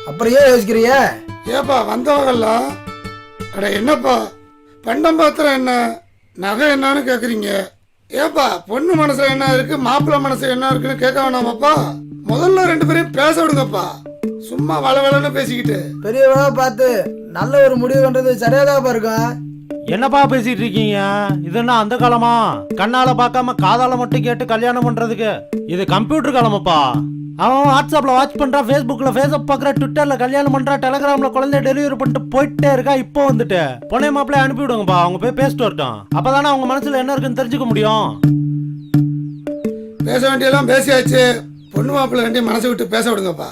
அப்புறம் ஏன் யோசிக்கிறிய? ஏப்பா வந்தவங்கெல்லாம் அட என்னப்பா பண்டம் பாத்திரம் என்ன நகை என்னன்னு கேக்குறீங்க? ஏப்பா பொண்ணு மனசுல என்ன இருக்கு மாப்பிள்ளை மனசுல என்ன இருக்குன்னு கேட்க வேணாமாப்பா? முதல்ல 2 பேரையும் பேச விடுங்கப்பா. சும்மா வளவளன்னு பேசிக்கிட்டு பெரியவா பார்த்து நல்ல ஒரு முடிவு பண்றது சரியாதாப்பா இருக்கும். என்னப்பா பேசிட்டு இருக்கீங்க? இது என்ன அந்த காலமா? கண்ணால பார்க்காம காதால மட்டும் கேட்டு கல்யாணம் பண்றதுக்கு இது கம்ப்யூட்டர் காலமாப்பா. அவன் வாட்ஸ்அப்ல வாட்ச் பண்றான், ஃபேஸ்புக்ல ஃபேஸ்அப் பாக்குற, ட்விட்டர்ல கல்யாணம் பண்றான், டெலிகிராம்ல குழந்தை டெலிவரி பண்ணிட்டு போயிட்டே இருக்கா. இப்போ வந்துட்டு பொண்ணை மாப்பிள்ளைய அனுப்பி விடுங்கப்பா, அவங்க போய் பேசிட்டு வரட்டும். அப்பதானே அவங்க மனசுல என்ன இருக்குன்னு தெரிஞ்சுக்க முடியும். பேச வேண்டியெல்லாம் பேசியாச்சு. பொண்ணு மாப்பிள்ளை 2 மனசை விட்டு பேச விடுங்கப்பா.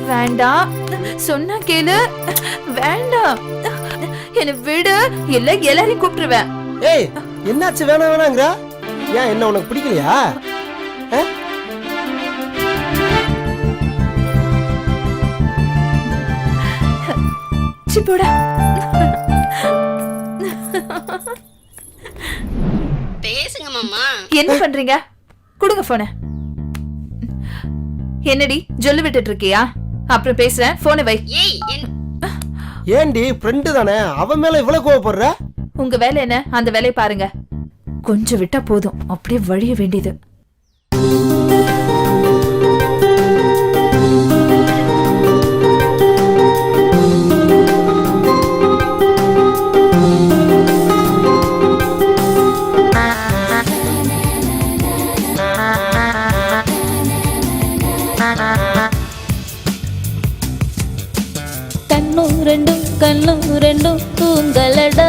வேண்டாம் சொன்னா கேளு. வேண்டாம் என்ன விடு, இல்ல எல்லாரையும் கூப்பிட்டுருவேன். ஏய் என்னாச்சு வேணாம் வேணாங்கிற? ஏன் என்ன உனக்கு பிடிக்கலையா? போடா. பேசுங்க மாமா. என்ன பண்றீங்க? கொடுங்க போன. என்னடி ஜொல்லு விட்டுட்டு இருக்கியா? அப்புறம் பேசுறேன், போனை வை. ஏண்டி ஃப்ரெண்டு தானே, அவன் மேல இவ்வளவு கோவப்படுற? உங்க வேலை என்ன, அந்த வேலையை பாருங்க. கொஞ்சம் விட்டா போதும், அப்படியே வழிய வேண்டியது. கண்ணும் ரெண்டும் தூங்கலடா,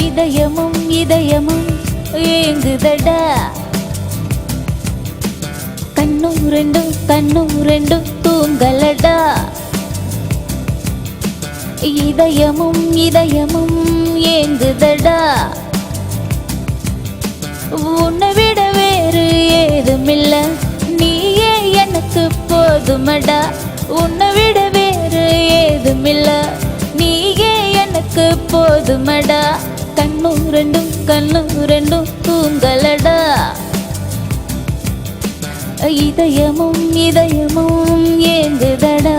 இதயமும் இதயமும் ஏங்குதடா. கண்ணும் ரெண்டும் தூங்கலடா, இதயமும் இதயமும் ஏங்குதடா. உன்னை விட வேறு ஏதுமில்ல, நீயே எனக்கு போதுமடா. உன்னை விட வேறு ஏதுமில்ல, நீயே எனக்கு போதுமடா. கண்ணும் ரெண்டும் தூங்கலடா, இதயமும் இதயமும் ஏங்குதடா.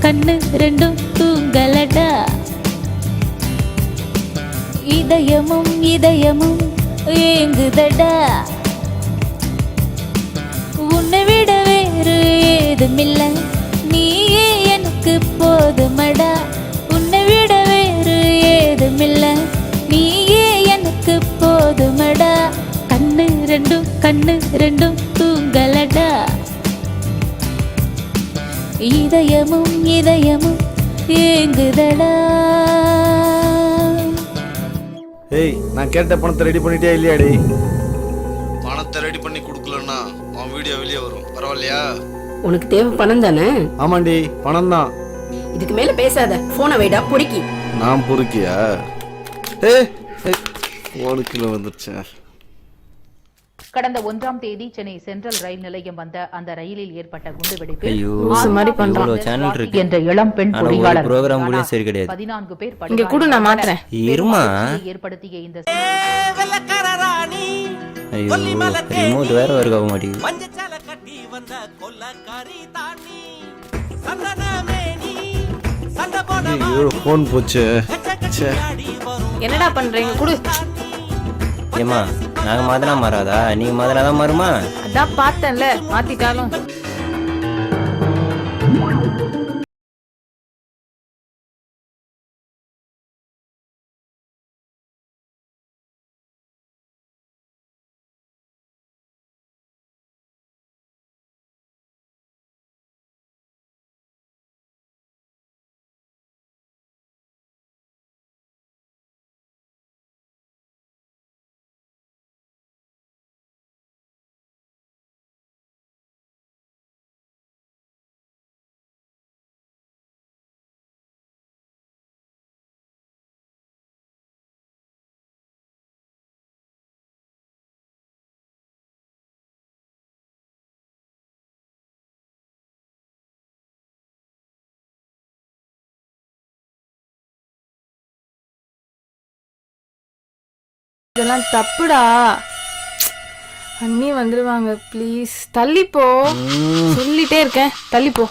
கண்ணு ரெண்டும் தூங்கலடா, இதயமும் இதயமும் ஏங்குதடா. உன்னை விட வேறு ஏதுமில்ல, நீயே எனக்கு போதுமடா. உன்னை விட வேறு ஏதுமில்ல, நீயே எனக்கு போதுமடா கண்ணு ரெண்டும் தூங்கலடா இதயமும் ஏங்குதடா. ஏய் நான் கேட்ட பணத்தை ரெடி பண்ணிட்டே இல்லையாடி? பணத்தை ரெடி பண்ணி கொடுக்கலன்னா உன் வீடியோ வெளியே வரும், பரவாயில்லையா? உனக்கு தேவை பணம் தானே? ஆமாண்டி, பணம் தான். இதுக்கு மேல பேசாத, போனை வைடா பொறுக்கி. நான் பொறுக்கியா? போனுக்குள்ள வந்துருச்சேன். கடந்த 1ஆம் தேதி சென்னை சென்ட்ரல் ரயில் நிலையம் வந்த அந்த ரயிலில் ஏற்பட்ட குண்டுவெடிப்பில் என்ற இளம் பெண் பொறியாளர் 14 பேர் இங்க கூட நான் மாத்துறேன் ஏற்படுத்திய இந்த ரிமோட் வேற வர்க் ஆக மாட்டேங்குது. ஐயோ போன் போச்சு. என்னடா பண்றீங்க? குடு. ஏமா நாங்க மாத்தினா மாறாதா? நீங்க மாத்தினாதான் மாறுமா? அதான் பார்த்தேன்ல, மாத்திட்டாலும். இதெல்லாம் தப்புடா. அண்ணி வந்துருவாங்க, ப்ளீஸ் தள்ளிப்போ. சொல்லிட்டே இருக்கேன், தள்ளிப்போ.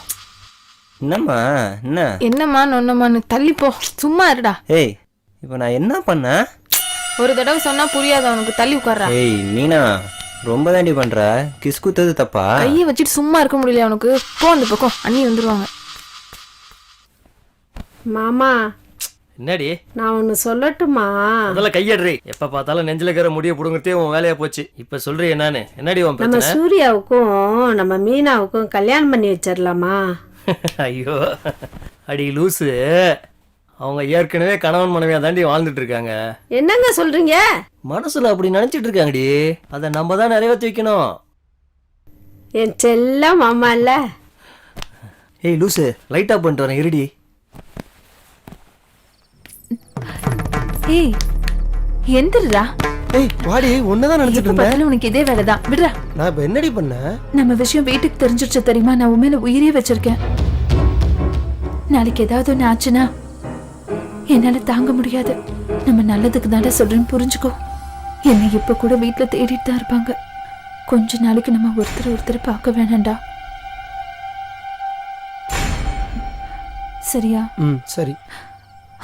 என்னம்மா என்ன? என்னம்மா நொன்னம்மான்னு தள்ளிப்போ, சும்மா இருடா. ஏய் இப்போ நான் என்ன பண்ண? ஒரு தடவை சொன்னா புரியாத உனக்கு, தள்ளி உட்கார்றா. ஏய் நீனா ரொம்ப தாண்டி பண்ற. கிஸ் குத்தது தப்பா? கையை வச்சுட்டு சும்மா இருக்க முடியல உனக்கு. போ அந்த பக்கம், அண்ணி வந்துருவாங்க. மாமா என்னடி நான் ஒன்னு சொல்லட்டுமா? அதெல்லாம் கையடுறி. எப்ப பார்த்தாலும் நெஞ்சில இருக்கிற முடிய புடுங்கறதே உன் வேலையா போச்சு. இப்ப சொல்றீங்க நானு என்னடி உன் நம்ம பிரச்சனை? சூர்யாவுக்கும் நம்ம மீனாவுக்கும் கல்யாணம் பண்ணி வச்சிடலாமா? ஐயோ அடி லூசு, அவங்க ஏற்கனவே கணவன் மனைவியா தாண்டி வாழ்ந்துட்டு இருக்காங்க. என்னங்க சொல்றீங்க? மனசுல அப்படி நினைச்சிட்டு இருக்காங்கடி, அதை நம்ம தான் நிறைவேற்றி வைக்கணும். என் செல்ல மாமா இல்ல. ஏய் லூசு, லைட் ஆஃப் பண்ணிட்டு வரேன் இருடி. ஏய் எந்திரா. ஏய் வாடி, ஒன்னதான் நினைச்சிட்டு இருந்தேன். உனக்கு இதே வேலைதான், விடுறா. நான் இப்ப என்னடி பண்ணேன்? நம்ம விஷயம் வீட்டுக்கு தெரிஞ்சிருச்சு தெரியுமா? நான் உன் மேல உயிரே வச்சிருக்கேன். நாளைக்கு ஏதாவது ஒன்று ஆச்சுன்னா என்னால தாங்க முடியாது. நம்ம நல்லதுக்கு தானே சொல்றேன்னு புரிஞ்சுக்கோ. என்னை இப்ப கூட வீட்டுல தேடிட்டு தான் இருப்பாங்க. கொஞ்ச நாளைக்கு நம்ம ஒருத்தர் பார்க்க வேணாண்டா, சரியா? சரி.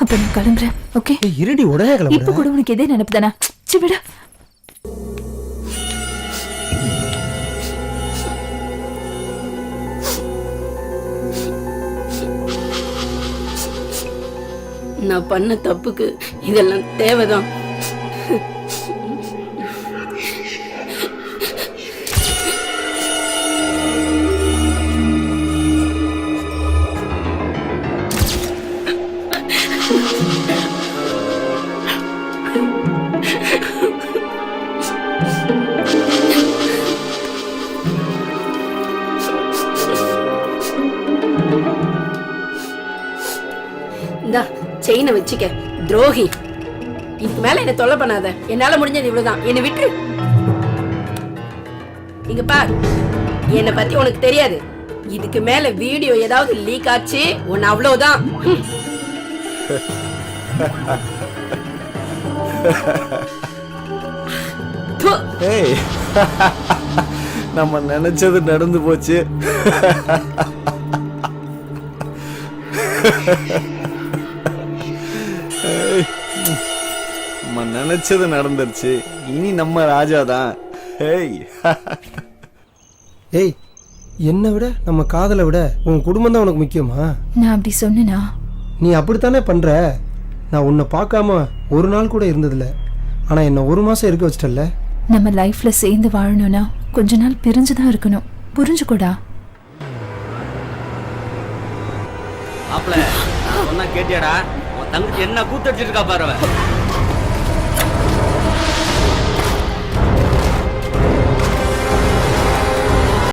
அப்ப நான் கிளம்புறேன். ஓகே இருடி, உடனே கிளம்பு. இப்ப கூட உனக்கு இதே நினைப்பு தானே? விட. நான் பண்ண தப்புக்கு இதெல்லாம் தேவைதான். இந்தா செயினை வச்சுக்க, துரோகி. இதுக்கு மேல என்ன தொல்லை பண்ணாத. என்னால முடிஞ்சது இவ்வளவுதான், என்னை விட்டு. இங்க பார், என்னை பத்தி உனக்கு தெரியாது. இதுக்கு மேல வீடியோ ஏதாவது லீக் ஆச்சு உன்னை அவ்வளவுதான். ஏய் நம்ம நினைச்சது நடந்து போச்சு. நம்ம நினைச்சது நடந்துருச்சு, இனி நம்ம ராஜா தான். ஏய் ஏய் என்னை விட நம்ம காதலை விட உன் குடும்பம் தான் உனக்கு முக்கியமா? நான் அப்படி சொன்னா நீ அப்படித்தானே பண்ற. நான் உன்னை பார்க்காம ஒரு நாள் கூட இருந்ததில்ல. ஆனா என்ன ஒரு மாசம் இருக்க வச்சிட்டல. நம்ம லைஃப்ல சேர்ந்து வாழணும்னா கொஞ்ச நாள் பிரிஞ்சுதான் இருக்கணும். புரிஞ்சுக்கூடா. மாப்பிள்ள சொன்னா கேட்டியாடா? உன் தங்கச்சி என்ன கூத்தடிச்சிட்டு இருக்கா பாரு.